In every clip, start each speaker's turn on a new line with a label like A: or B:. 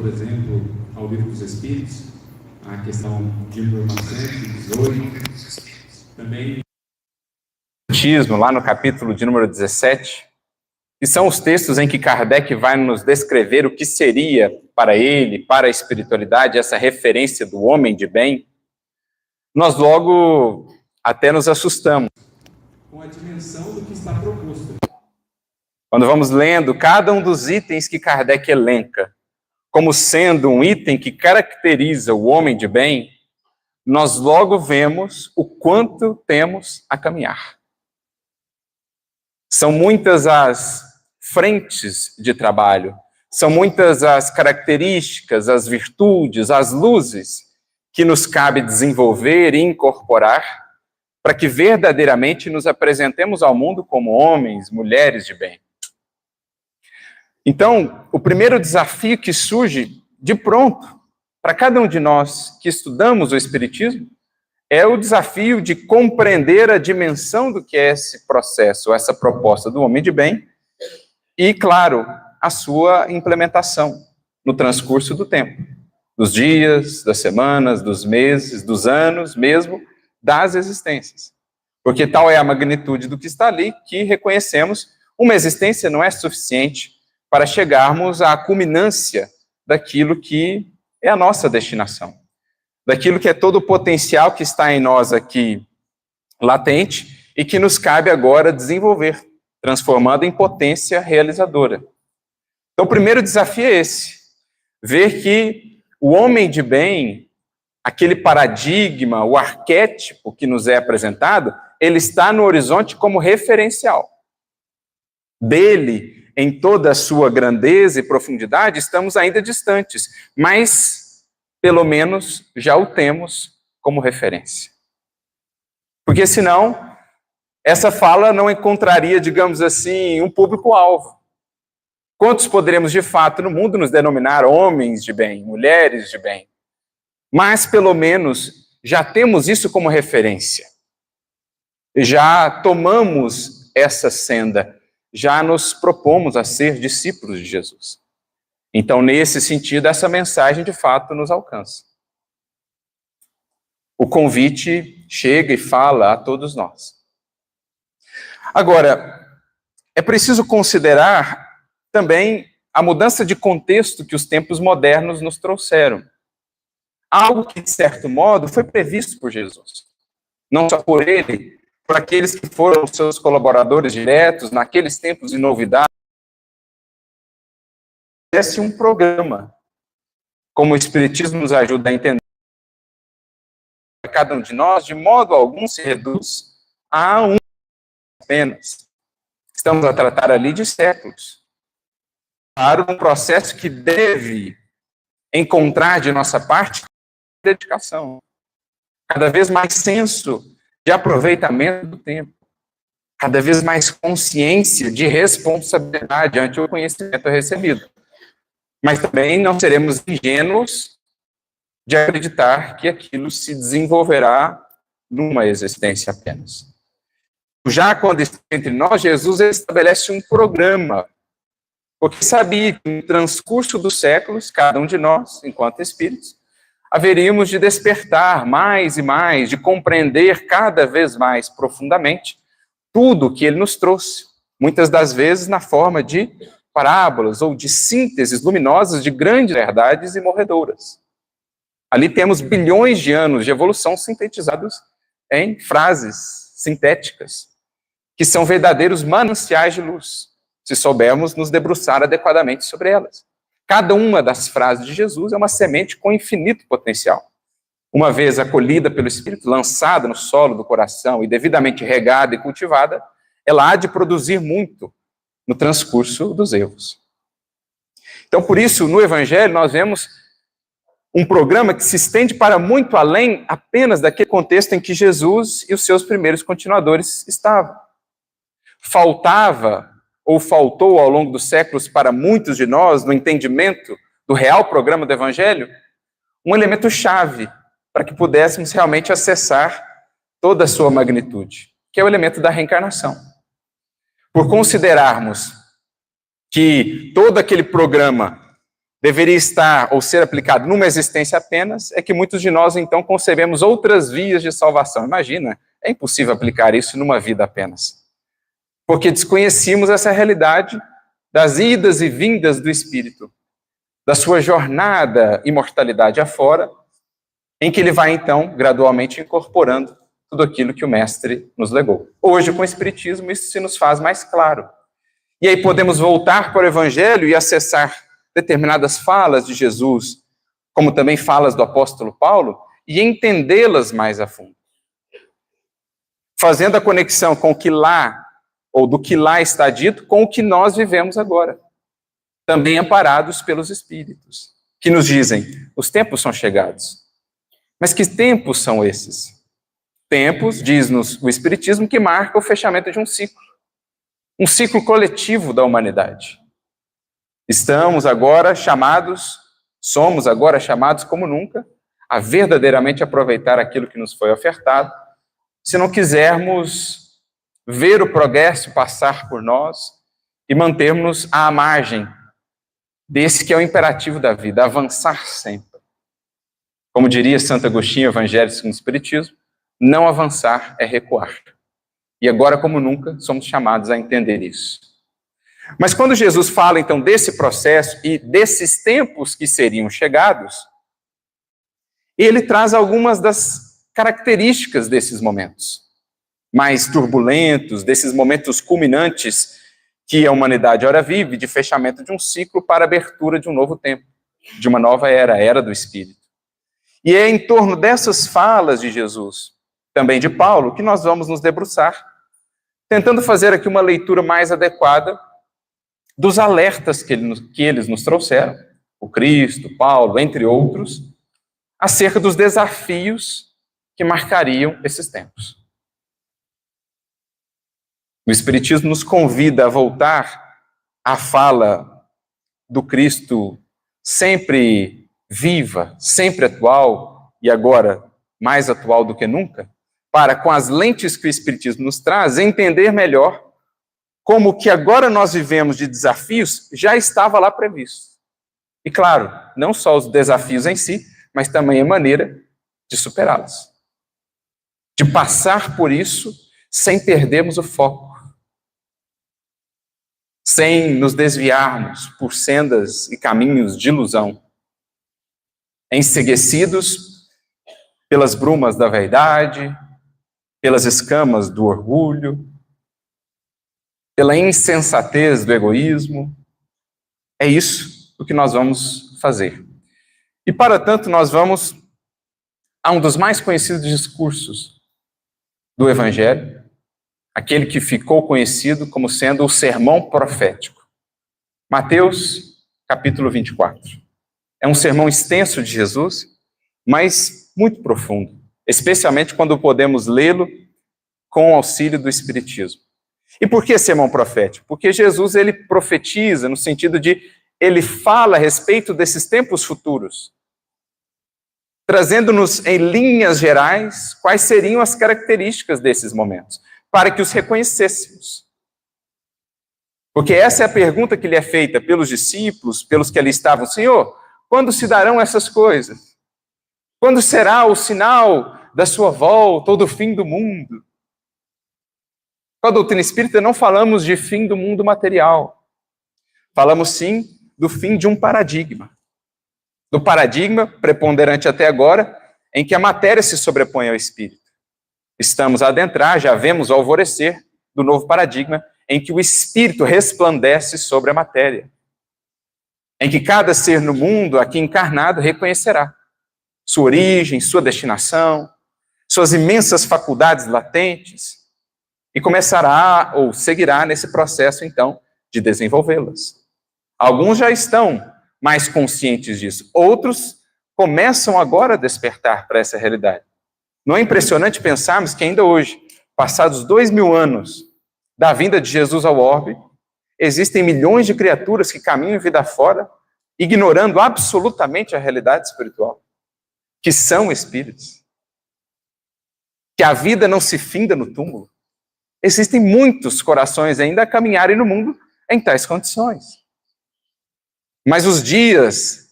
A: por exemplo, ao Livro dos Espíritos, a questão de número 918, também lá no capítulo de número 17, que são os textos em que Kardec vai nos descrever o que seria para ele, para a espiritualidade, essa referência do homem de bem, nós logo até nos assustamos com a dimensão do que está proposto. Quando vamos lendo cada um dos itens que Kardec elenca como sendo um item que caracteriza o homem de bem, nós logo vemos o quanto temos a caminhar. São muitas as frentes de trabalho, são muitas as características, as virtudes, as luzes que nos cabe desenvolver e incorporar para que verdadeiramente nos apresentemos ao mundo como homens, mulheres de bem. Então, o primeiro desafio que surge de pronto para cada um de nós que estudamos o Espiritismo é o desafio de compreender a dimensão do que é esse processo, essa proposta do homem de bem e, claro, a sua implementação no transcurso do tempo, dos dias, das semanas, dos meses, dos anos, mesmo das existências. Porque tal é a magnitude do que está ali que reconhecemos uma existência não é suficiente para chegarmos à culminância daquilo que é a nossa destinação, daquilo que é todo o potencial que está em nós aqui latente e que nos cabe agora desenvolver, transformando em potência realizadora. Então, o primeiro desafio é esse, ver que o homem de bem, aquele paradigma, o arquétipo que nos é apresentado, ele está no horizonte como referencial. Dele, em toda a sua grandeza e profundidade, estamos ainda distantes, mas, pelo menos, já o temos como referência. Porque, senão, essa fala não encontraria, digamos assim, um público-alvo. Quantos poderemos, de fato, no mundo nos denominar homens de bem, mulheres de bem? Mas, pelo menos, já temos isso como referência. Já tomamos essa senda, já nos propomos a ser discípulos de Jesus. Então, nesse sentido, essa mensagem, de fato, nos alcança. O convite chega e fala a todos nós. Agora, é preciso considerar também a mudança de contexto que os tempos modernos nos trouxeram. Algo que, de certo modo, foi previsto por Jesus. Não só por ele, por aqueles que foram seus colaboradores diretos, naqueles tempos de novidade. Esse um programa, como o Espiritismo nos ajuda a entender, cada um de nós, de modo algum, se reduz a um apenas. Estamos a tratar ali de séculos. Para um processo que deve encontrar de nossa parte dedicação, cada vez mais senso de aproveitamento do tempo, cada vez mais consciência de responsabilidade ante o conhecimento recebido. Mas também não seremos ingênuos de acreditar que aquilo se desenvolverá numa existência apenas. Já quando está entre nós, Jesus estabelece um programa, porque sabia que no transcurso dos séculos, cada um de nós, enquanto espíritos, haveríamos de despertar mais e mais, de compreender cada vez mais profundamente tudo o que ele nos trouxe, muitas das vezes na forma de parábolas ou de sínteses luminosas de grandes verdades e morredoras. Ali temos bilhões de anos de evolução sintetizados em frases sintéticas, que são verdadeiros mananciais de luz, se soubermos nos debruçar adequadamente sobre elas. Cada uma das frases de Jesus é uma semente com infinito potencial. Uma vez acolhida pelo Espírito, lançada no solo do coração e devidamente regada e cultivada, ela há de produzir muito no transcurso dos erros. Então, por isso, no Evangelho, nós vemos um programa que se estende para muito além apenas daquele contexto em que Jesus e os seus primeiros continuadores estavam. Faltava ou faltou ao longo dos séculos para muitos de nós, no entendimento do real programa do Evangelho, um elemento chave para que pudéssemos realmente acessar toda a sua magnitude, que é o elemento da reencarnação. Por considerarmos que todo aquele programa deveria estar ou ser aplicado numa existência apenas, é que muitos de nós, então, concebemos outras vias de salvação. Imagina, é impossível aplicar isso numa vida apenas. Porque desconhecíamos essa realidade das idas e vindas do Espírito, da sua jornada imortalidade afora, em que ele vai, então, gradualmente incorporando tudo aquilo que o Mestre nos legou. Hoje, com o Espiritismo, isso se nos faz mais claro. E aí podemos voltar para o Evangelho e acessar determinadas falas de Jesus, como também falas do apóstolo Paulo, e entendê-las mais a fundo. Fazendo a conexão com o que lá, ou do que lá está dito, com o que nós vivemos agora. Também amparados pelos Espíritos, que nos dizem, os tempos são chegados. Mas que tempos são esses? Tempos, diz-nos o Espiritismo, que marca o fechamento de um ciclo coletivo da humanidade. Somos agora chamados como nunca, a verdadeiramente aproveitar aquilo que nos foi ofertado, se não quisermos ver o progresso passar por nós e mantermos à margem desse que é o imperativo da vida, avançar sempre. Como diria Santo Agostinho, Evangelho segundo o Espiritismo, não avançar é recuar. E agora, como nunca, somos chamados a entender isso. Mas quando Jesus fala, então, desse processo e desses tempos que seriam chegados, ele traz algumas das características desses momentos mais turbulentos, desses momentos culminantes que a humanidade ora vive, de fechamento de um ciclo para abertura de um novo tempo, de uma nova era, a era do Espírito. E é em torno dessas falas de Jesus, também de Paulo, que nós vamos nos debruçar, tentando fazer aqui uma leitura mais adequada dos alertas que eles nos trouxeram, o Cristo, Paulo, entre outros, acerca dos desafios que marcariam esses tempos. O Espiritismo nos convida a voltar à fala do Cristo sempre viva, sempre atual, e agora mais atual do que nunca, para, com as lentes que o Espiritismo nos traz, entender melhor como o que agora nós vivemos de desafios já estava lá previsto. E claro, não só os desafios em si, mas também a maneira de superá-los. De passar por isso sem perdermos o foco. Sem nos desviarmos por sendas e caminhos de ilusão. Enceguecidos pelas brumas da vaidade, pelas escamas do orgulho, pela insensatez do egoísmo. É isso o que nós vamos fazer. E, para tanto, nós vamos a um dos mais conhecidos discursos do Evangelho, aquele que ficou conhecido como sendo o sermão profético. Mateus, capítulo 24. É um sermão extenso de Jesus, mas muito profundo, especialmente quando podemos lê-lo com o auxílio do Espiritismo. E por que sermão profético? Porque Jesus, ele profetiza no sentido de, ele fala a respeito desses tempos futuros, trazendo-nos em linhas gerais quais seriam as características desses momentos, para que os reconhecêssemos. Porque essa é a pergunta que lhe é feita pelos discípulos, pelos que ali estavam: Senhor, quando se darão essas coisas? Quando será o sinal da sua volta ou do fim do mundo? Com a doutrina espírita não falamos de fim do mundo material. Falamos sim do fim de um paradigma. Do paradigma preponderante até agora, em que a matéria se sobrepõe ao espírito. Estamos a adentrar, já vemos o alvorecer do novo paradigma, em que o espírito resplandece sobre a matéria. Em que cada ser no mundo, aqui encarnado, reconhecerá sua origem, sua destinação, suas imensas faculdades latentes, e começará ou seguirá nesse processo, então, de desenvolvê-las. Alguns já estão mais conscientes disso. Outros começam agora a despertar para essa realidade. Não é impressionante pensarmos que ainda hoje, passados 2000 anos da vinda de Jesus ao orbe, existem milhões de criaturas que caminham vida fora, ignorando absolutamente a realidade espiritual, que são espíritos. Que a vida não se finda no túmulo. Existem muitos corações ainda a caminharem no mundo em tais condições. Mas os dias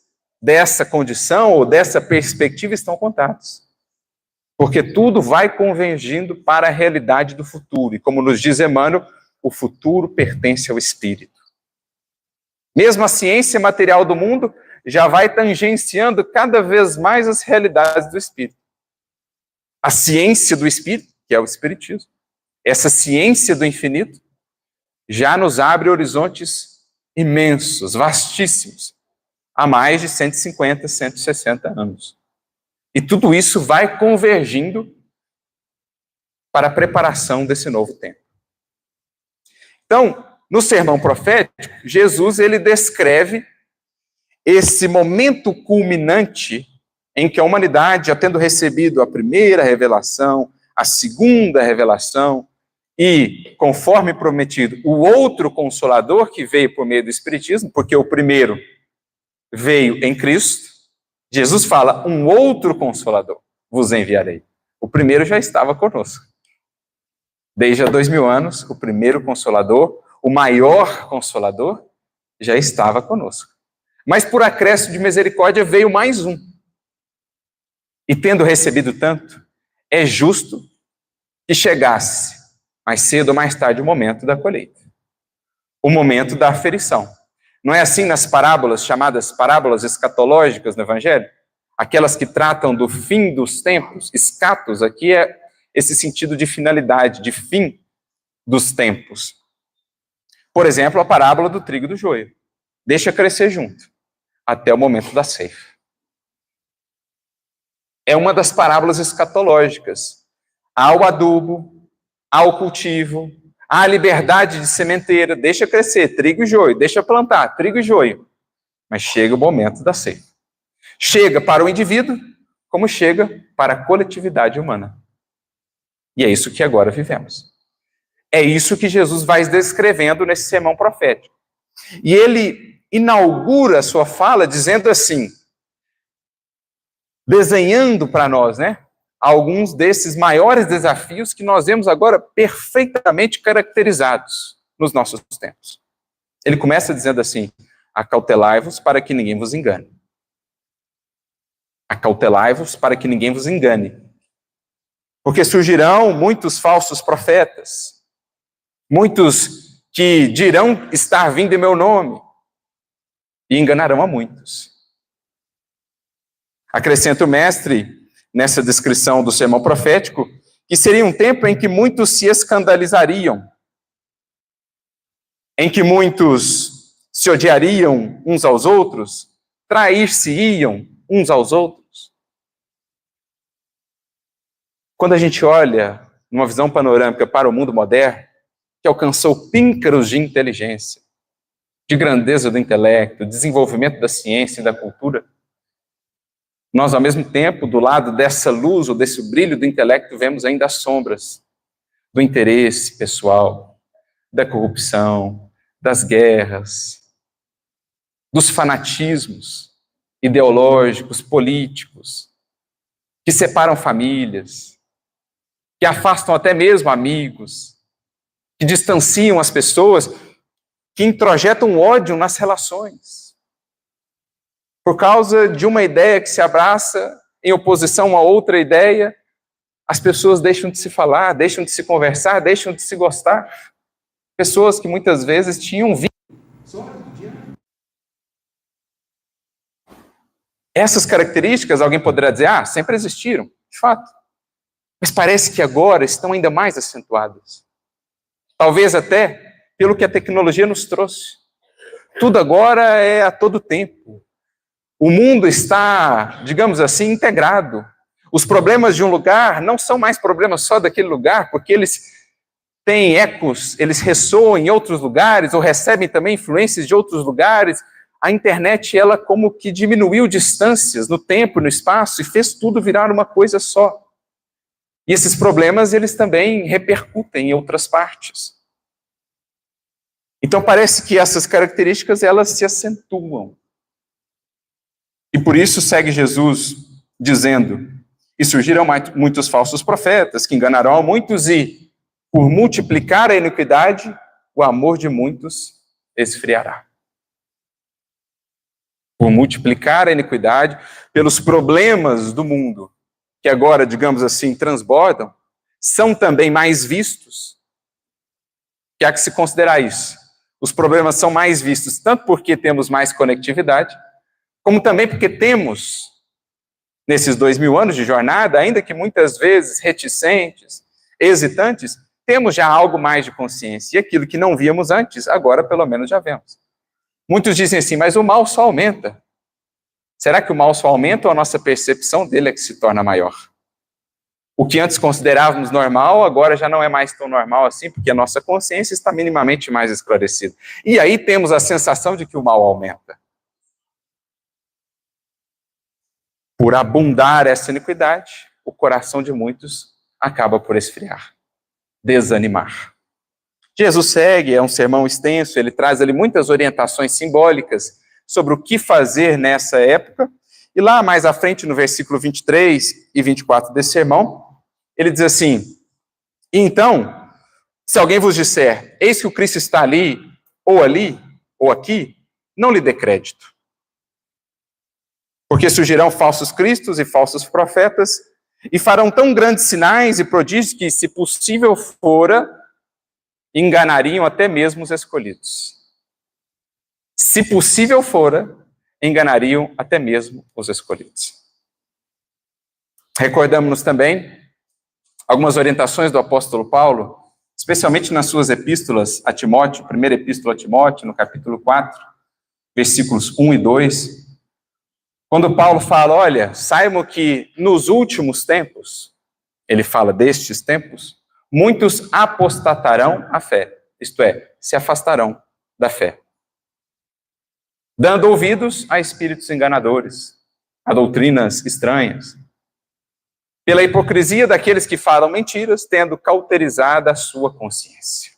A: dessa condição ou dessa perspectiva estão contados. Porque tudo vai convergindo para a realidade do futuro. E como nos diz Emmanuel, o futuro pertence ao Espírito. Mesmo a ciência material do mundo já vai tangenciando cada vez mais as realidades do Espírito. A ciência do Espírito, que é o Espiritismo, essa ciência do infinito, já nos abre horizontes imensos, vastíssimos, há mais de 150, 160 anos. E tudo isso vai convergindo para a preparação desse novo tempo. Então, no sermão profético, Jesus ele descreve esse momento culminante em que a humanidade, já tendo recebido a primeira revelação, a segunda revelação, e, conforme prometido, o outro Consolador que veio por meio do Espiritismo, porque o primeiro veio em Cristo, Jesus fala, um outro Consolador vos enviarei. O primeiro já estava conosco. Desde há 2000 anos, o primeiro Consolador, o maior Consolador, já estava conosco. Mas por acréscimo de misericórdia veio mais um. E tendo recebido tanto, é justo que chegasse mais cedo ou mais tarde o momento da colheita. O momento da aferição. Não é assim nas parábolas, chamadas parábolas escatológicas no Evangelho? Aquelas que tratam do fim dos tempos. Escatos aqui é esse sentido de finalidade, de fim dos tempos. Por exemplo, a parábola do trigo e do joio. Deixa crescer junto, até o momento da ceifa. É uma das parábolas escatológicas. Há o adubo, há o cultivo, há a liberdade de sementeira, deixa crescer, trigo e joio, deixa plantar, trigo e joio. Mas chega o momento da ceifa. Chega para o indivíduo, como chega para a coletividade humana. E é isso que agora vivemos. É isso que Jesus vai descrevendo nesse sermão profético. E ele inaugura a sua fala dizendo assim, desenhando para nós, alguns desses maiores desafios que nós vemos agora perfeitamente caracterizados nos nossos tempos. Ele começa dizendo assim, acautelai-vos para que ninguém vos engane. Acautelai-vos para que ninguém vos engane. Porque surgirão muitos falsos profetas, muitos que dirão estar vindo em meu nome, e enganarão a muitos. Acrescenta o mestre, nessa descrição do sermão profético, que seria um tempo em que muitos se escandalizariam, em que muitos se odiariam uns aos outros, trair-se-iam uns aos outros. Quando a gente olha numa visão panorâmica para o mundo moderno, que alcançou píncaros de inteligência, de grandeza do intelecto, desenvolvimento da ciência e da cultura, nós, ao mesmo tempo, do lado dessa luz ou desse brilho do intelecto, vemos ainda as sombras do interesse pessoal, da corrupção, das guerras, dos fanatismos ideológicos, políticos, que separam famílias, que afastam até mesmo amigos, que distanciam as pessoas, que introjetam ódio nas relações. Por causa de uma ideia que se abraça em oposição a outra ideia, as pessoas deixam de se falar, deixam de se conversar, deixam de se gostar. Pessoas que muitas vezes tinham vínculo. Essas características, alguém poderá dizer, sempre existiram, de fato. Mas parece que agora estão ainda mais acentuadas. Talvez até pelo que a tecnologia nos trouxe. Tudo agora é a todo tempo. O mundo está, digamos assim, integrado. Os problemas de um lugar não são mais problemas só daquele lugar, porque eles têm ecos, eles ressoam em outros lugares, ou recebem também influências de outros lugares. A internet, ela como que diminuiu distâncias no tempo, no espaço, e fez tudo virar uma coisa só. E esses problemas, eles também repercutem em outras partes. Então parece que essas características, elas se acentuam. E por isso segue Jesus dizendo, e surgirão muitos falsos profetas, que enganarão a muitos, e por multiplicar a iniquidade, o amor de muitos esfriará. por multiplicar a iniquidade, pelos problemas do mundo, que agora, digamos assim, transbordam, são também mais vistos, que há que se considerar isso. Os problemas são mais vistos, tanto porque temos mais conectividade, como também porque temos, nesses 2000 anos de jornada, ainda que muitas vezes reticentes, hesitantes, temos já algo mais de consciência. E aquilo que não víamos antes, agora pelo menos já vemos. Muitos dizem assim, mas o mal só aumenta. Será que o mal só aumenta ou a nossa percepção dele é que se torna maior? O que antes considerávamos normal, agora já não é mais tão normal assim, porque a nossa consciência está minimamente mais esclarecida. E aí temos a sensação de que o mal aumenta. Por abundar essa iniquidade, o coração de muitos acaba por esfriar, desanimar. Jesus segue, é um sermão extenso, ele traz ali muitas orientações simbólicas sobre o que fazer nessa época, e lá mais à frente, no versículo 23 e 24 desse sermão, ele diz assim, então, se alguém vos disser, eis que o Cristo está ali, ou aqui, não lhe dê crédito. Porque surgirão falsos cristos e falsos profetas, e farão tão grandes sinais e prodígios que, se possível fora, enganariam até mesmo os escolhidos. Se possível fora, enganariam até mesmo os escolhidos. Recordamos-nos também algumas orientações do apóstolo Paulo, especialmente nas suas epístolas a Timóteo, primeira epístola a Timóteo, no capítulo 4, versículos 1 e 2, quando Paulo fala, olha, saibam que nos últimos tempos, ele fala destes tempos, muitos apostatarão a fé, isto é, se afastarão da fé, dando ouvidos a espíritos enganadores, a doutrinas estranhas, pela hipocrisia daqueles que falam mentiras, tendo cauterizada a sua consciência.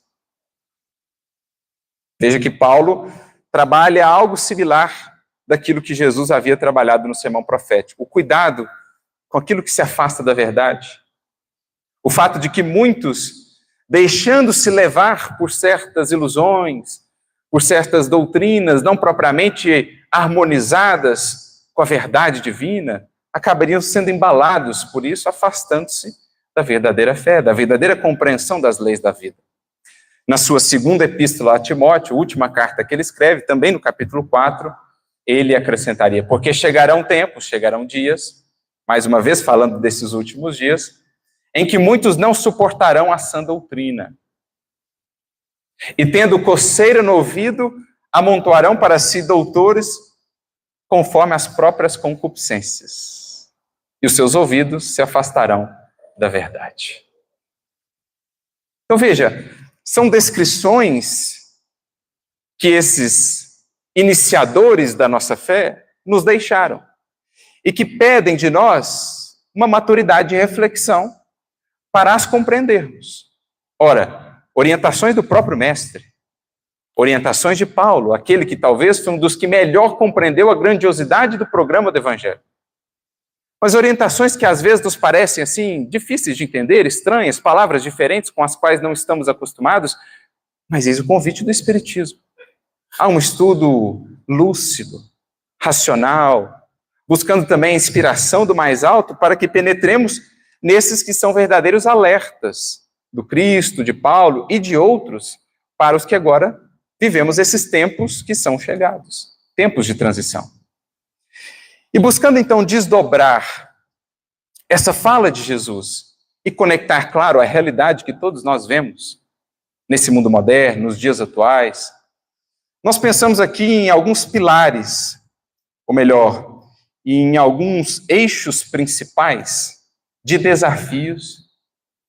A: Veja que Paulo trabalha algo similar daquilo que Jesus havia trabalhado no sermão profético. O cuidado com aquilo que se afasta da verdade. O fato de que muitos, deixando-se levar por certas ilusões, por certas doutrinas não propriamente harmonizadas com a verdade divina, acabariam sendo embalados, por isso, afastando-se da verdadeira fé, da verdadeira compreensão das leis da vida. Na sua segunda epístola a Timóteo, última carta que ele escreve, também no capítulo 4, ele acrescentaria, porque chegarão tempos, chegarão dias, mais uma vez falando desses últimos dias, em que muitos não suportarão a sã doutrina. E tendo coceira no ouvido, amontoarão para si doutores conforme as próprias concupiscências. E os seus ouvidos se afastarão da verdade. Então veja, são descrições que esses iniciadores da nossa fé nos deixaram e que pedem de nós uma maturidade de reflexão para as compreendermos. Ora, orientações do próprio mestre, orientações de Paulo, aquele que talvez foi um dos que melhor compreendeu a grandiosidade do programa do Evangelho. Mas orientações que às vezes nos parecem assim difíceis de entender, estranhas, palavras diferentes com as quais não estamos acostumados, mas eis o convite do Espiritismo. Há um estudo lúcido, racional, buscando também a inspiração do mais alto para que penetremos nesses que são verdadeiros alertas do Cristo, de Paulo e de outros, para os que agora vivemos esses tempos que são chegados, tempos de transição. E buscando então desdobrar essa fala de Jesus e conectar, claro, a realidade que todos nós vemos nesse mundo moderno, nos dias atuais, nós pensamos aqui em alguns pilares, ou melhor, em alguns eixos principais de desafios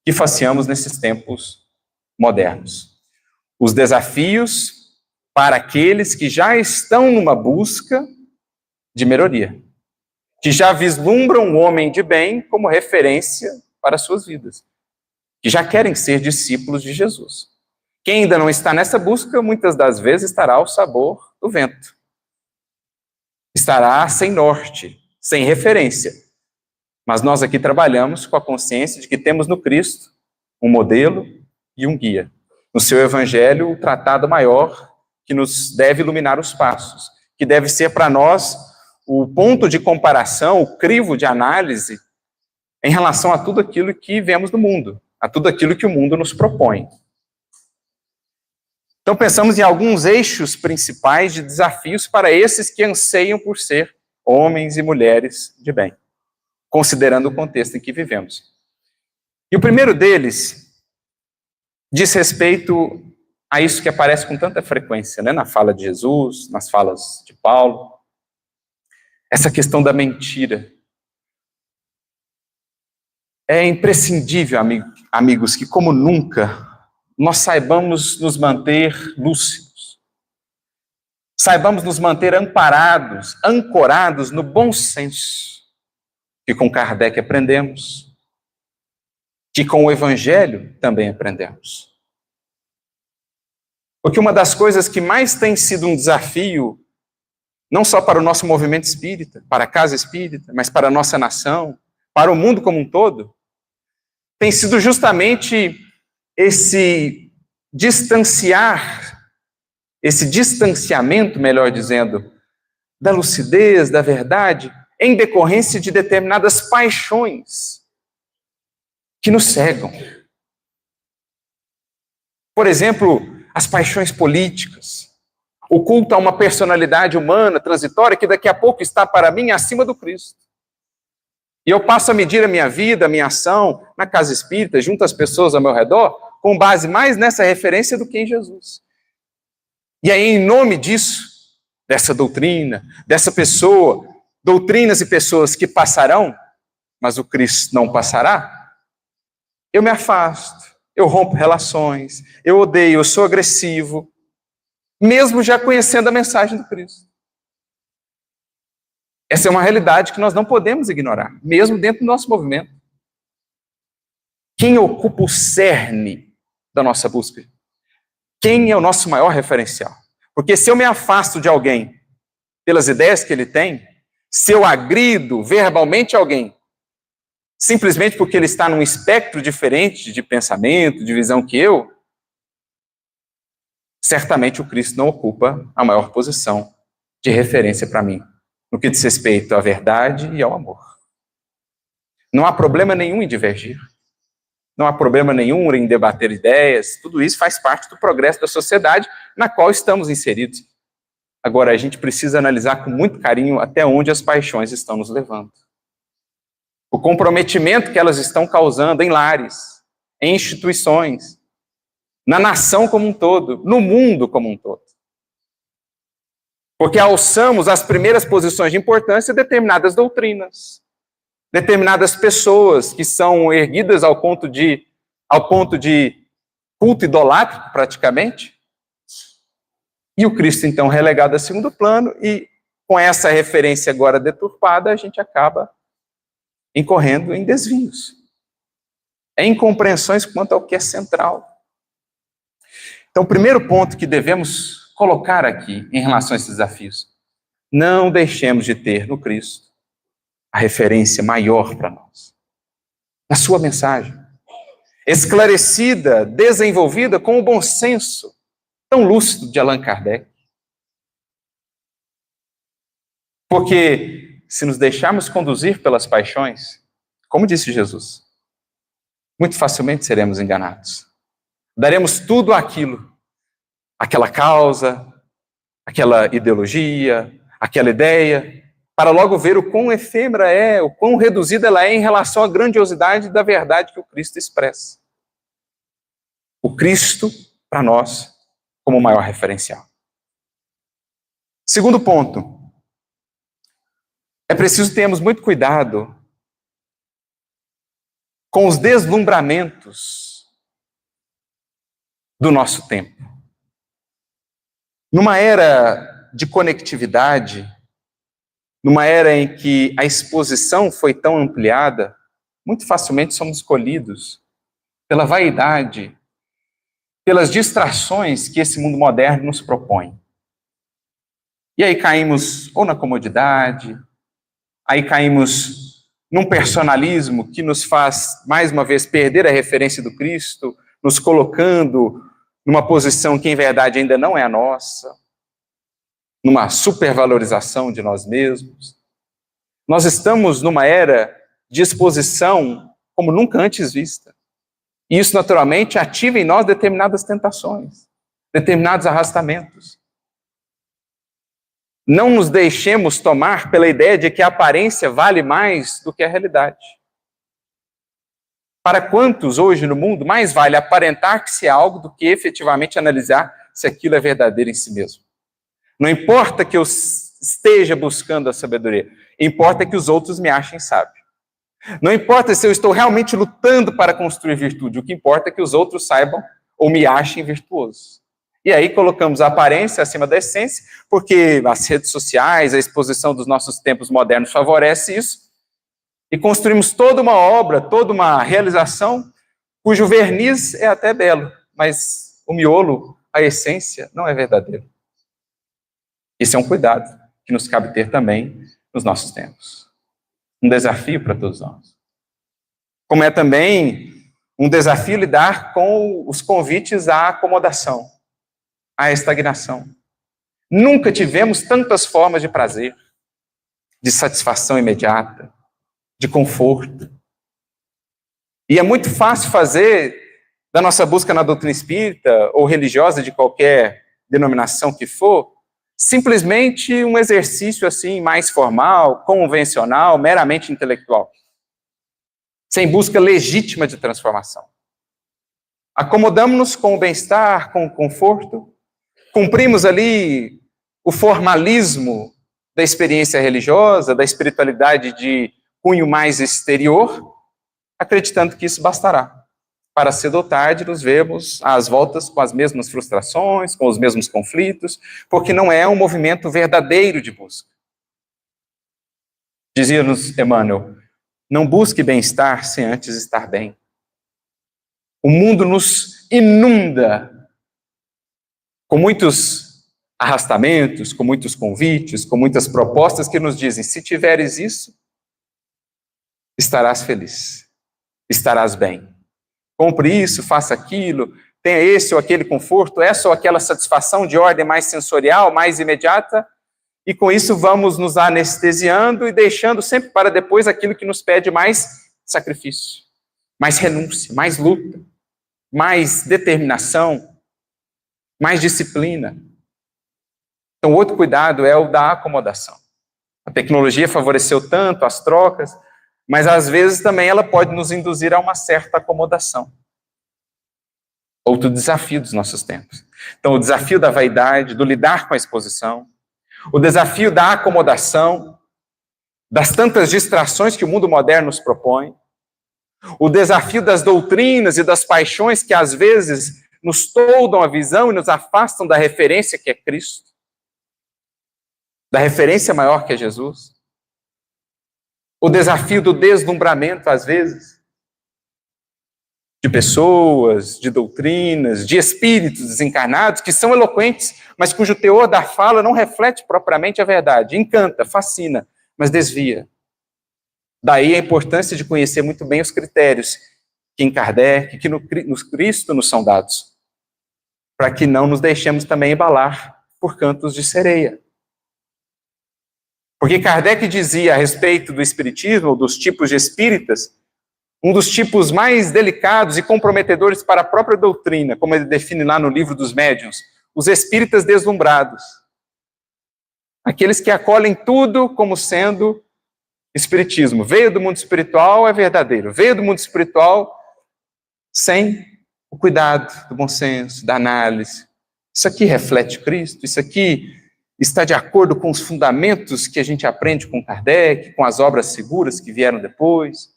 A: que faceamos nesses tempos modernos. Os desafios para aqueles que já estão numa busca de melhoria, que já vislumbram o homem de bem como referência para as suas vidas, que já querem ser discípulos de Jesus. Quem ainda não está nessa busca, muitas das vezes estará ao sabor do vento. Estará sem norte, sem referência. Mas nós aqui trabalhamos com a consciência de que temos no Cristo um modelo e um guia. No seu evangelho, o tratado maior que nos deve iluminar os passos, que deve ser para nós o ponto de comparação, o crivo de análise em relação a tudo aquilo que vemos no mundo, a tudo aquilo que o mundo nos propõe. Então pensamos em alguns eixos principais de desafios para esses que anseiam por ser homens e mulheres de bem, considerando o contexto em que vivemos. E o primeiro deles diz respeito a isso que aparece com tanta frequência, né, na fala de Jesus, nas falas de Paulo, essa questão da mentira. É imprescindível, amigos, que como nunca nós saibamos nos manter lúcidos, saibamos nos manter amparados, ancorados no bom senso, que com Kardec aprendemos, que com o Evangelho também aprendemos. Porque uma das coisas que mais tem sido um desafio, não só para o nosso movimento espírita, para a casa espírita, mas para a nossa nação, para o mundo como um todo, tem sido justamente esse distanciamento, melhor dizendo, da lucidez, da verdade, em decorrência de determinadas paixões que nos cegam. Por exemplo, as paixões políticas, o culto a uma personalidade humana transitória que daqui a pouco está para mim acima do Cristo. E eu passo a medir a minha vida, a minha ação, na casa espírita, junto às pessoas ao meu redor, com base mais nessa referência do que em Jesus. E aí, em nome disso, dessa doutrina, dessa pessoa, doutrinas e pessoas que passarão, mas o Cristo não passará, eu me afasto, eu rompo relações, eu odeio, eu sou agressivo, mesmo já conhecendo a mensagem do Cristo. Essa é uma realidade que nós não podemos ignorar, mesmo dentro do nosso movimento. Quem ocupa o cerne da nossa busca? Quem é o nosso maior referencial? Porque se eu me afasto de alguém pelas ideias que ele tem, se eu agrido verbalmente alguém, simplesmente porque ele está num espectro diferente de pensamento, de visão que eu, certamente o Cristo não ocupa a maior posição de referência para mim, no que diz respeito à verdade e ao amor. Não há problema nenhum em divergir. Não há problema nenhum em debater ideias. Tudo isso faz parte do progresso da sociedade na qual estamos inseridos. Agora, a gente precisa analisar com muito carinho até onde as paixões estão nos levando. O comprometimento que elas estão causando em lares, em instituições, na nação como um todo, no mundo como um todo. Porque alçamos as primeiras posições de importância determinadas doutrinas, determinadas pessoas que são erguidas ao ponto de culto idolátrico, praticamente, e o Cristo, então, relegado a segundo plano, e com essa referência agora deturpada, a gente acaba incorrendo em desvios, em incompreensões quanto ao que é central. Então, o primeiro ponto que devemos colocar aqui em relação a esses desafios: não deixemos de ter no Cristo a referência maior para nós. Na sua mensagem, esclarecida, desenvolvida com o bom senso tão lúcido de Allan Kardec. Porque se nos deixarmos conduzir pelas paixões, como disse Jesus, muito facilmente seremos enganados. Daremos tudo aquilo, aquela causa, aquela ideologia, aquela ideia, para logo ver o quão efêmera é, o quão reduzida ela é em relação à grandiosidade da verdade que o Cristo expressa. O Cristo, para nós, como o maior referencial. Segundo ponto, é preciso termos muito cuidado com os deslumbramentos do nosso tempo. Numa era de conectividade, numa era em que a exposição foi tão ampliada, muito facilmente somos escolhidos pela vaidade, pelas distrações que esse mundo moderno nos propõe. E aí caímos ou na comodidade, aí caímos num personalismo que nos faz, mais uma vez, perder a referência do Cristo, nos colocando numa posição que, em verdade, ainda não é a nossa. numa supervalorização de nós mesmos. Nós estamos numa era de exposição como nunca antes vista. E isso, naturalmente, ativa em nós determinadas tentações, determinados arrastamentos. Não nos deixemos tomar pela ideia de que a aparência vale mais do que a realidade. Para quantos hoje no mundo mais vale aparentar que se é algo do que efetivamente analisar se aquilo é verdadeiro em si mesmo? Não importa que eu esteja buscando a sabedoria, importa que os outros me achem sábio. Não importa se eu estou realmente lutando para construir virtude, o que importa é que os outros saibam ou me achem virtuoso. E aí colocamos a aparência acima da essência, porque as redes sociais, a exposição dos nossos tempos modernos favorece isso, e construímos toda uma obra, toda uma realização, cujo verniz é até belo, mas o miolo, a essência, não é verdadeiro. Esse é um cuidado que nos cabe ter também nos nossos tempos. Um desafio para todos nós. Como é também um desafio lidar com os convites à acomodação, à estagnação. Nunca tivemos tantas formas de prazer, de satisfação imediata, de conforto. E é muito fácil fazer da nossa busca na doutrina espírita ou religiosa de qualquer denominação que for, simplesmente um exercício assim mais formal, convencional, meramente intelectual, sem busca legítima de transformação. Acomodamos-nos com o bem-estar, com o conforto, cumprimos ali o formalismo da experiência religiosa, da espiritualidade de cunho mais exterior, acreditando que isso bastará para cedo ou tarde nos vermos às voltas com as mesmas frustrações, com os mesmos conflitos, porque não é um movimento verdadeiro de busca. Dizia-nos Emmanuel, não busque bem-estar sem antes estar bem. O mundo nos inunda com muitos arrastamentos, com muitos convites, com muitas propostas que nos dizem, se tiveres isso, estarás feliz, estarás bem. Compre isso, faça aquilo, tenha esse ou aquele conforto, essa ou aquela satisfação de ordem mais sensorial, mais imediata, e com isso vamos nos anestesiando e deixando sempre para depois aquilo que nos pede mais sacrifício, mais renúncia, mais luta, mais determinação, mais disciplina. Então, outro cuidado é o da acomodação. A tecnologia favoreceu tanto as trocas, mas às vezes também ela pode nos induzir a uma certa acomodação. Outro desafio dos nossos tempos. Então, o desafio da vaidade, do lidar com a exposição, o desafio da acomodação, das tantas distrações que o mundo moderno nos propõe, o desafio das doutrinas e das paixões que às vezes nos toldam a visão e nos afastam da referência que é Cristo, da referência maior que é Jesus. O desafio do deslumbramento, às vezes, de pessoas, de doutrinas, de espíritos desencarnados, que são eloquentes, mas cujo teor da fala não reflete propriamente a verdade. Encanta, fascina, mas desvia. Daí a importância de conhecer muito bem os critérios que em Kardec, que no Cristo nos são dados, para que não nos deixemos também embalar por cantos de sereia. Porque Kardec dizia a respeito do espiritismo, ou dos tipos de espíritas, um dos tipos mais delicados e comprometedores para a própria doutrina, como ele define lá no livro dos médiuns, os espíritas deslumbrados. Aqueles que acolhem tudo como sendo espiritismo. Veio do mundo espiritual, é verdadeiro. Veio do mundo espiritual sem o cuidado do bom senso, da análise. Isso aqui reflete Cristo, isso aqui está de acordo com os fundamentos que a gente aprende com Kardec, com as obras seguras que vieram depois.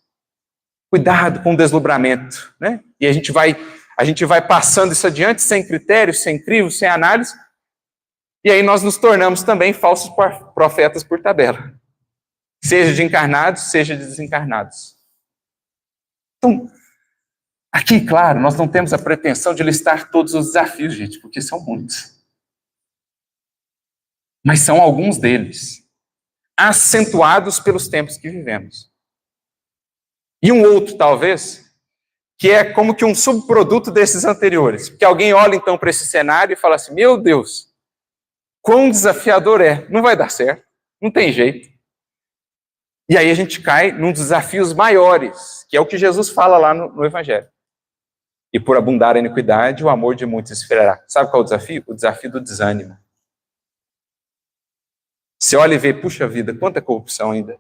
A: Cuidado com o deslumbramento, né? E a gente vai passando isso adiante sem critérios, sem crivo, sem análise, e aí nós nos tornamos também falsos profetas por tabela. Seja de encarnados, seja de desencarnados. Então, aqui, claro, nós não temos a pretensão de listar todos os desafios, gente, porque são muitos. Mas são alguns deles, acentuados pelos tempos que vivemos. E um outro, talvez, que é como que um subproduto desses anteriores. Porque alguém olha, então, para esse cenário e fala assim, meu Deus, quão desafiador é. Não vai dar certo, não tem jeito. E aí a gente cai num dos desafios maiores, que é o que Jesus fala lá no Evangelho. E por abundar a iniquidade, o amor de muitos esfriará. Sabe qual é o desafio? O desafio do desânimo. Você olha e vê, puxa vida, quanta corrupção ainda.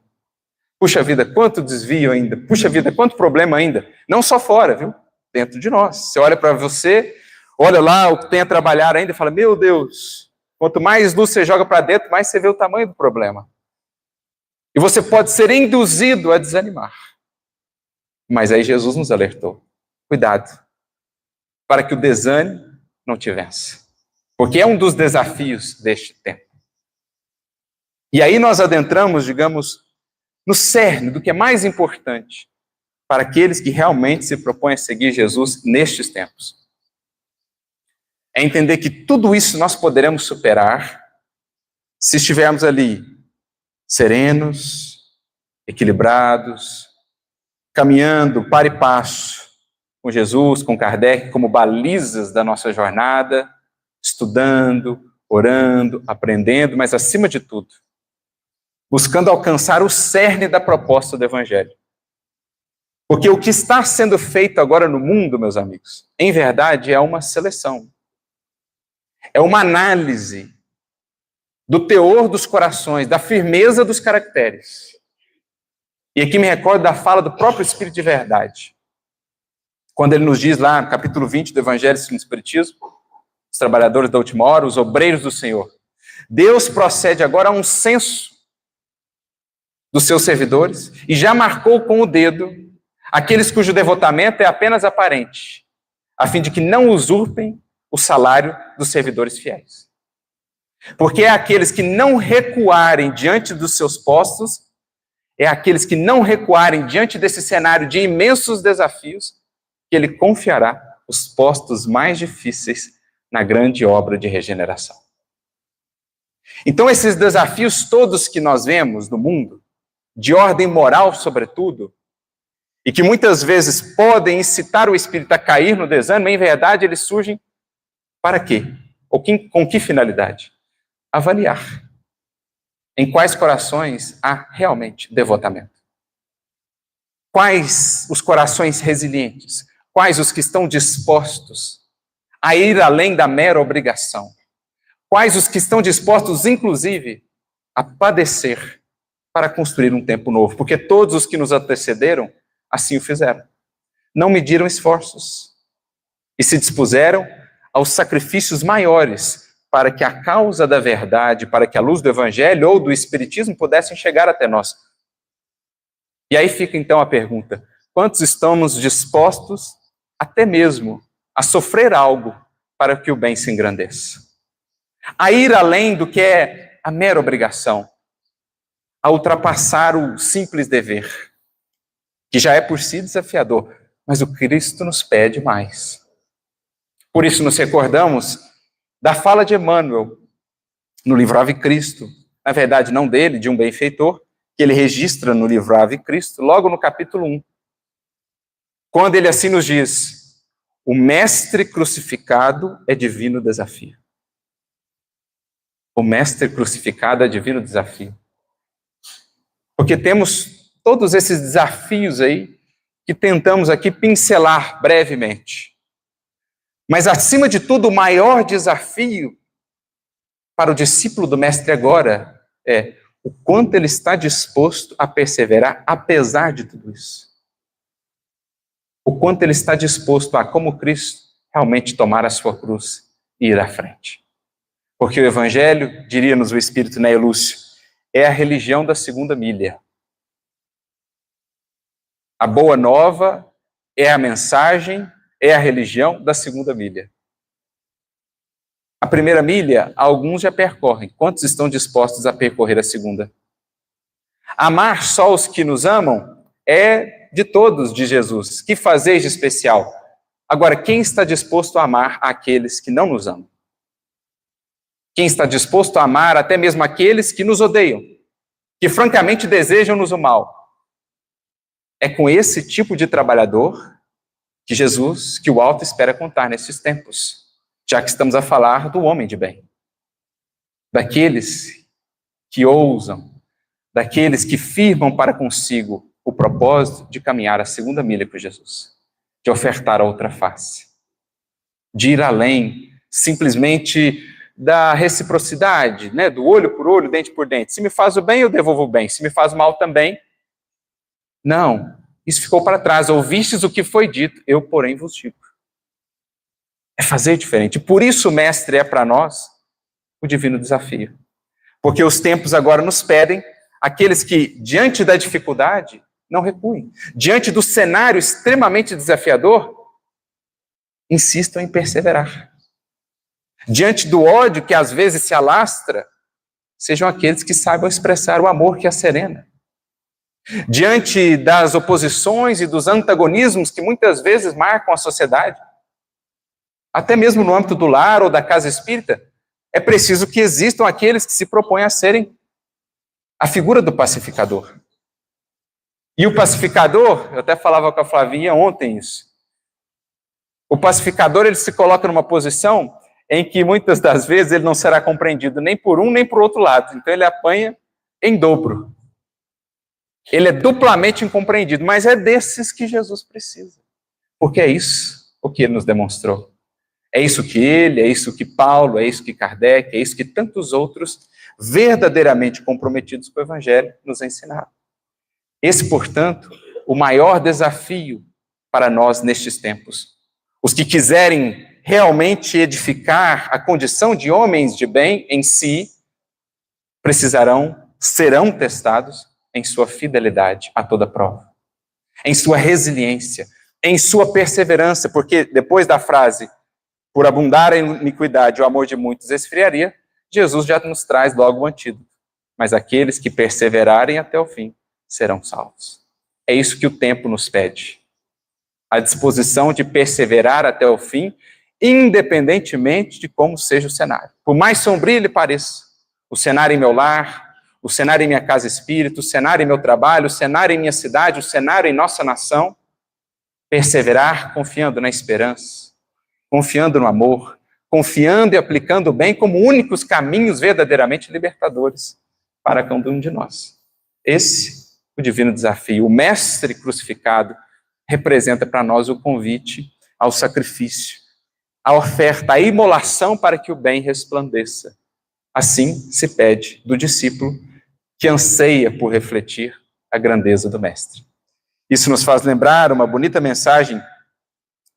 A: Puxa vida, quanto desvio ainda. Puxa vida, quanto problema ainda. Não só fora, viu? Dentro de nós. Você olha para você, olha lá o que tem a trabalhar ainda e fala, meu Deus, quanto mais luz você joga para dentro, mais você vê o tamanho do problema. E você pode ser induzido a desanimar. Mas aí Jesus nos alertou. Cuidado, para que o desânimo não te vença. Porque é um dos desafios deste tempo. E aí nós adentramos, digamos, no cerne do que é mais importante para aqueles que realmente se propõem a seguir Jesus nestes tempos. É entender que tudo isso nós poderemos superar se estivermos ali serenos, equilibrados, caminhando para e passo com Jesus, com Kardec, como balizas da nossa jornada, estudando, orando, aprendendo, mas acima de tudo, buscando alcançar o cerne da proposta do Evangelho. Porque o que está sendo feito agora no mundo, meus amigos, em verdade é uma seleção. É uma análise do teor dos corações, da firmeza dos caracteres. E aqui me recordo da fala do próprio Espírito de Verdade. Quando ele nos diz lá no capítulo 20 do Evangelho segundo o Espiritismo, os trabalhadores da última hora, os obreiros do Senhor. Deus procede agora a um censo dos seus servidores e já marcou com o dedo aqueles cujo devotamento é apenas aparente, a fim de que não usurpem o salário dos servidores fiéis. Porque é aqueles que não recuarem diante dos seus postos, é aqueles que não recuarem diante desse cenário de imensos desafios, que ele confiará os postos mais difíceis na grande obra de regeneração. Então, esses desafios todos que nós vemos no mundo, de ordem moral, sobretudo, e que muitas vezes podem incitar o espírito a cair no desânimo, em verdade, eles surgem para quê? Ou com que finalidade? Avaliar em quais corações há realmente devotamento. Quais os corações resilientes? Quais os que estão dispostos a ir além da mera obrigação? Quais os que estão dispostos, inclusive, a padecer para construir um tempo novo? Porque todos os que nos antecederam assim o fizeram. Não mediram esforços e se dispuseram aos sacrifícios maiores para que a causa da verdade, para que a luz do Evangelho ou do Espiritismo pudessem chegar até nós. E aí fica então a pergunta: quantos estamos dispostos até mesmo a sofrer algo para que o bem se engrandeça? A ir além do que é a mera obrigação, a ultrapassar o simples dever, que já é por si desafiador, mas o Cristo nos pede mais. Por isso nos recordamos da fala de Emmanuel no livro Ave Cristo, na verdade não dele, de um benfeitor, que ele registra no livro Ave Cristo, logo no capítulo 1, quando ele assim nos diz: o mestre crucificado é divino desafio. O mestre crucificado é divino desafio. Porque temos todos esses desafios aí que tentamos aqui pincelar brevemente. Mas, acima de tudo, o maior desafio para o discípulo do Mestre agora é o quanto ele está disposto a perseverar apesar de tudo isso. O quanto ele está disposto a, como Cristo, realmente tomar a sua cruz e ir à frente. Porque o Evangelho, diria-nos o Espírito Neio Lúcio, é a religião da segunda milha. A boa nova é a mensagem, é a religião da segunda milha. A primeira milha, alguns já percorrem. Quantos estão dispostos a percorrer a segunda? Amar só os que nos amam é de todos, de Jesus. Que fazeis de especial? Agora, quem está disposto a amar aqueles que não nos amam? Quem está disposto a amar até mesmo aqueles que nos odeiam, que francamente desejam-nos o mal? É com esse tipo de trabalhador que Jesus, que o alto espera contar nesses tempos, já que estamos a falar do homem de bem, daqueles que ousam, daqueles que firmam para consigo o propósito de caminhar a segunda milha com Jesus, de ofertar a outra face, de ir além simplesmente da reciprocidade, né? Do olho por olho, dente por dente. Se me faz o bem, eu devolvo o bem. Se me faz o mal também. Não, isso ficou para trás. Ouvistes o que foi dito, eu, porém, vos digo. É fazer diferente. Por isso o mestre é para nós o divino desafio. Porque os tempos agora nos pedem aqueles que, diante da dificuldade, não recuem. Diante do cenário extremamente desafiador, insistam em perseverar. Diante do ódio que às vezes se alastra, sejam aqueles que saibam expressar o amor que a serena. Diante das oposições e dos antagonismos que muitas vezes marcam a sociedade, até mesmo no âmbito do lar ou da casa espírita, é preciso que existam aqueles que se propõem a serem a figura do pacificador. E o pacificador, eu até falava com a Flavinha ontem isso, o pacificador ele se coloca numa posição em que muitas das vezes ele não será compreendido nem por um nem por outro lado. Então ele apanha em dobro. Ele é duplamente incompreendido, mas é desses que Jesus precisa. Porque é isso o que ele nos demonstrou. É isso que ele, é isso que Paulo, é isso que Kardec, é isso que tantos outros verdadeiramente comprometidos com o Evangelho nos ensinaram. Esse, portanto, o maior desafio para nós nestes tempos. Os que quiserem realmente edificar a condição de homens de bem em si, serão testados em sua fidelidade a toda prova, em sua resiliência, em sua perseverança, porque depois da frase, por abundar em iniquidade o amor de muitos esfriaria, Jesus já nos traz logo o antídoto. Mas aqueles que perseverarem até o fim serão salvos. É isso que o tempo nos pede. A disposição de perseverar até o fim, independentemente de como seja o cenário. Por mais sombrio ele pareça, o cenário em meu lar, o cenário em minha casa espírita, o cenário em meu trabalho, o cenário em minha cidade, o cenário em nossa nação, perseverar confiando na esperança, confiando no amor, confiando e aplicando o bem como únicos caminhos verdadeiramente libertadores para cada um de nós. Esse é o divino desafio. O mestre crucificado representa para nós o convite ao sacrifício, a oferta, a imolação para que o bem resplandeça. Assim se pede do discípulo que anseia por refletir a grandeza do mestre. Isso nos faz lembrar uma bonita mensagem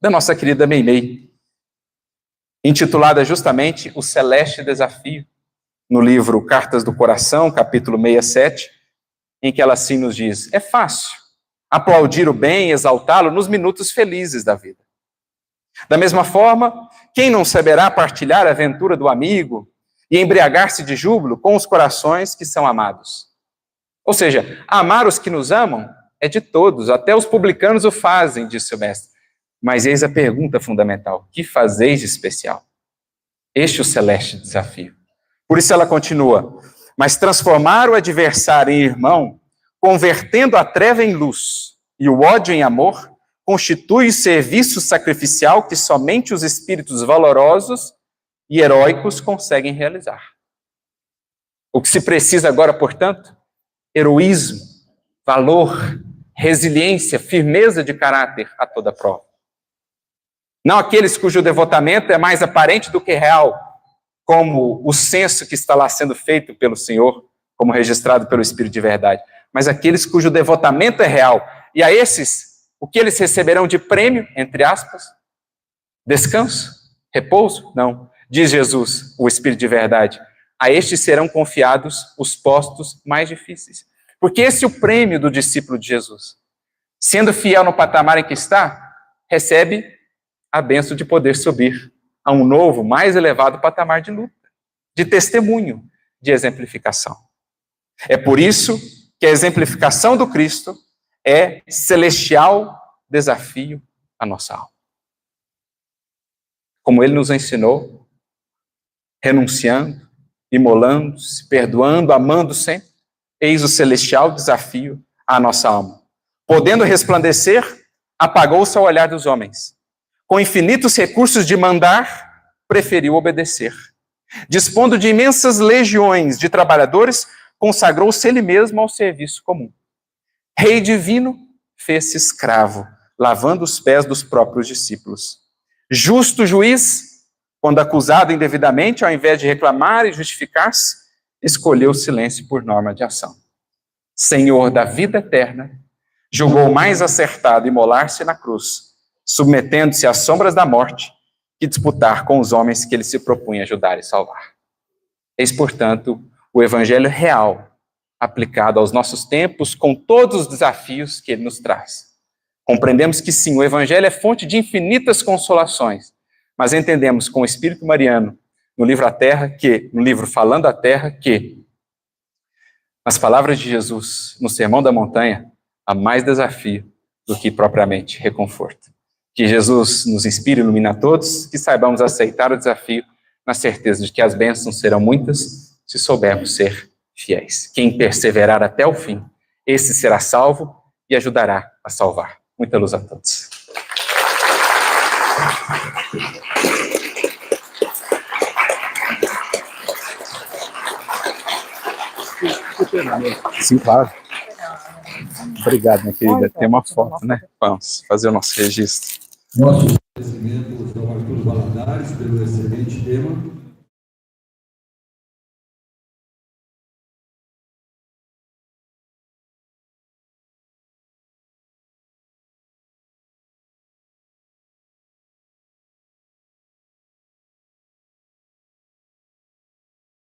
A: da nossa querida Meimei, intitulada justamente O Celeste Desafio, no livro Cartas do Coração, capítulo 67, em que ela assim nos diz: é fácil aplaudir o bem e exaltá-lo nos minutos felizes da vida. Da mesma forma, quem não saberá partilhar a aventura do amigo e embriagar-se de júbilo com os corações que são amados? Ou seja, amar os que nos amam é de todos, até os publicanos o fazem, disse o mestre. Mas eis a pergunta fundamental: que fazeis de especial? Este é o celeste desafio. Por isso ela continua: mas transformar o adversário em irmão, convertendo a treva em luz e o ódio em amor, constitui o serviço sacrificial que somente os espíritos valorosos e heróicos conseguem realizar. O que se precisa agora, portanto, heroísmo, valor, resiliência, firmeza de caráter a toda prova. Não aqueles cujo devotamento é mais aparente do que real, como o censo que está lá sendo feito pelo Senhor, como registrado pelo Espírito de verdade, mas aqueles cujo devotamento é real. E a esses, o que eles receberão de prêmio, entre aspas? Descanso? Repouso? Não. Diz Jesus, o Espírito de verdade, a estes serão confiados os postos mais difíceis. Porque esse é o prêmio do discípulo de Jesus. Sendo fiel no patamar em que está, recebe a bênção de poder subir a um novo, mais elevado patamar de luta, de testemunho, de exemplificação. É por isso que a exemplificação do Cristo é celestial desafio à nossa alma. Como ele nos ensinou, renunciando, imolando-se, perdoando, amando sempre, eis o celestial desafio à nossa alma. Podendo resplandecer, apagou-se ao olhar dos homens. Com infinitos recursos de mandar, preferiu obedecer. Dispondo de imensas legiões de trabalhadores, consagrou-se ele mesmo ao serviço comum. Rei divino, fez-se escravo, lavando os pés dos próprios discípulos. Justo juiz, quando acusado indevidamente, ao invés de reclamar e justificar-se, escolheu o silêncio por norma de ação. Senhor da vida eterna, julgou mais acertado imolar-se na cruz, submetendo-se às sombras da morte, que disputar com os homens que ele se propunha ajudar e salvar. Eis, portanto, o evangelho real, aplicado aos nossos tempos, com todos os desafios que ele nos traz. Compreendemos que sim, o evangelho é fonte de infinitas consolações, mas entendemos com o Espírito Mariano, no livro A Terra, no livro Falando a Terra, que nas palavras de Jesus, no Sermão da Montanha, há mais desafio do que propriamente reconforto. Que Jesus nos inspire e ilumine a todos, que saibamos aceitar o desafio na certeza de que as bênçãos serão muitas se soubermos ser fiéis. Quem perseverar até o fim, esse será salvo e ajudará a salvar. Muita luz a todos. Sim, claro. Obrigado, minha querida. Tem uma foto, né? Vamos fazer o nosso registro.
B: Nosso agradecimento ao Arthur Valadares pelo excelente tema.